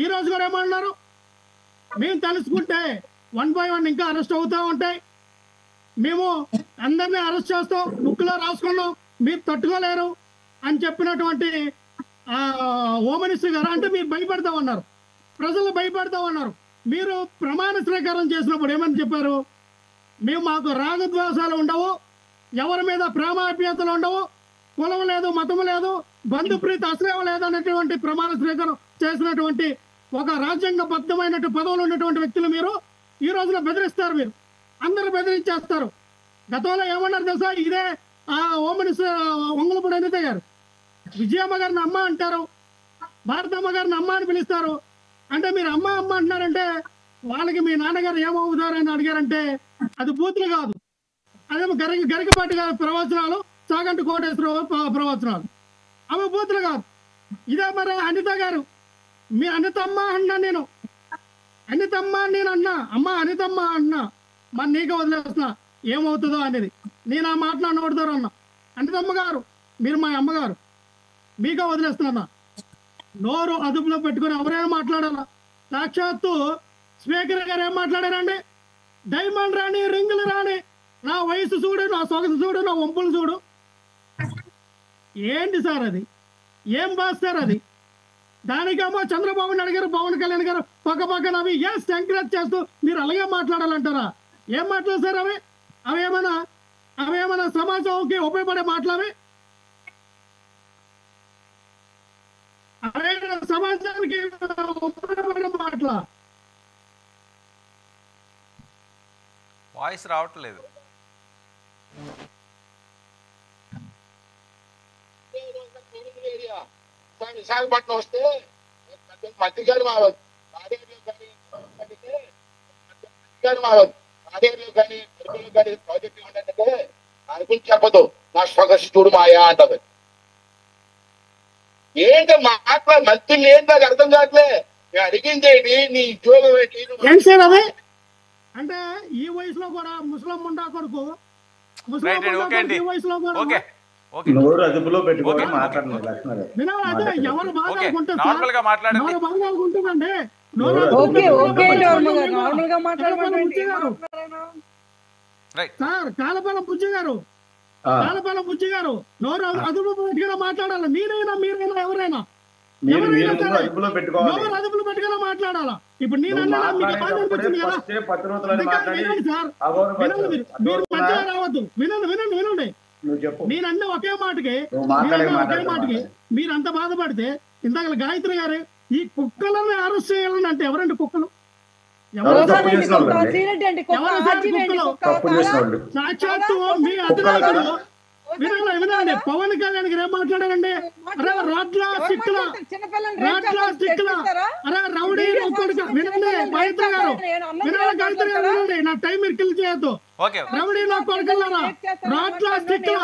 ఈ రోజు కూడా ఏమన్నారు, మేము తెలుసుకుంటే 1 by 1 ఇంకా అరెస్ట్ అవుతూ ఉంటాయి, మేము అందరినీ అరెస్ట్ చేస్తాం, బుక్లో రాసుకున్నాం, మీరు తట్టుకోలేరు అని చెప్పినటువంటి హోమ్ మినిస్టర్ గారు. అంటే మీరు భయపడతామన్నారు, ప్రజలు భయపడతామన్నారు. మీరు ప్రమాణ స్వీకారం చేసినప్పుడు ఏమని చెప్పారు? మాకు రాగద్వేషాలు ఉండవు, ఎవరి మీద ప్రేమాప్యతలు ఉండవు, కులం లేదు, మతం లేదు, బంధుప్రీతి అశ్రయం లేదు అనేటువంటి ప్రమాణ స్వీకారం చేసినటువంటి ఒక రాజ్యాంగబద్ధమైన పదవులు ఉన్నటువంటి వ్యక్తులు మీరు ఈ రోజున బెదిరిస్తారు. మీరు అందరూ బెదిరించేస్తారు. గతంలో ఏమన్నారు తెలుసా? ఇదే హోమ్ మినిస్టర్ వంగలపూడి అనిత గారు విజయమ్మ గారిని అమ్మ అంటారు, భారతమ్మ గారిని అమ్మ అని పిలుస్తారు. అంటే మీరు అమ్మ అమ్మ అంటున్నారంటే వాళ్ళకి మీ నాన్నగారు ఏమవుతారని అడిగారంటే అది బూతులు కాదు, అదేమో గరికపాటి గారి ప్రవచనాలు, చాగంటి కోటేశ్వరరావు ప్రవచనాలు, అవి బూతులు కాదు. ఇదే మరి అనిత గారు, మీ అనితమ్మ అన్నా, నేను అనితమ్మ నేను అన్నా, అమ్మ అనితమ్మ అన్నా, మరి నీకే వదిలేస్తున్నా ఏమవుతుందో అనేది. నేను ఆ మాటలు నోడతారు అన్నా. అనితమ్మ గారు మీరు మా అమ్మగారు, మీకే వదిలేస్తున్నా. నోరు అదుపులో పెట్టుకుని ఎవరైనా మాట్లాడాలా? సాక్షాత్తు స్పీకర్ గారు ఏం మాట్లాడారండి? డైమండ్ రాని, రింగులు రాని, నా వయసు చూడు, నా సొగసు చూడు, నా వంపులు చూడు. ఏంటి సార్ అది? ఏం బాస్తారు అది? దానికేమో చంద్రబాబు నాయుడు గారు, పవన్ కళ్యాణ్ గారు పక్క పక్కన అవి ఎంకరేజ్ చేస్తూ మీరు అలాగే మాట్లాడాలంటారా? ఏం మాటలు సార్ అవి? అవేమన్నా సమాజంకి ఉపయోగపడే మాటలు అవి? అవే సమాజానికి ఉపయోగపడే మాటల? వాయిస్ రావట్లేదు. విశాఖపట్నం వస్తే మధ్యగారు మావద్దు, కానీ ప్రాజెక్ట్ ఏమంటే దాని గురించి చెప్పదు, నా స్వగసి చూడు మాయా అంటది. ఏంటి మాట్లాడు మంత్రి ఏంటి నాకు అర్థం కావట్లే. నేను అడిగింది ఏంటి, నీ ఉద్యోగం ఏంటి సార్ అదే? అంటే ఈ వయసులో కూడా ముస్లిం ముండా కొడుకు, ఈ వయసులో కూడా నోరు అదుపులో పెట్టుకొని మాట్లాడండి. ఎవరు బాగా మాట్లాడుతుందండి. సార్ కాలపాలెం బుజ్జి గారు, కాలపాలెం బుజ్జి గారు నోరు అదుపులో పెట్టుకుని మాట్లాడాలి. మీరైనా మీరైనా ఎవరైనా నోరు అదుపులో పెట్టుకుని మాట్లాడాలా? ఇప్పుడు నేనన్నా మీకు బాధ అనిపించింది కదా సార్. మీరు మధ్యలో రావద్దు. వినండి. నేనన్న ఒకే మాటకి మీరు అంత బాధపడితే, ఇందాక గాయత్రి గారు ఈ కుక్కలను అరెస్ట్ చేయాలని అంటే ఎవరండి కుక్కలు? సాక్షాత్తు మీ అధినాయకుడు వినండి, పవన్ కళ్యాణ్ గారు ఏం మాట్లాడారండి? అరే రాట్లా సిక్కుల, అరే రౌడీ కొడుకు. వినండి గాయత్రి గారు, గాయత్రి గారు వినండి, నా టైం మీరు కిల్ చేయొద్దు. రౌడీ నా కొడుకులారా, రాట్లా సిక్కుల,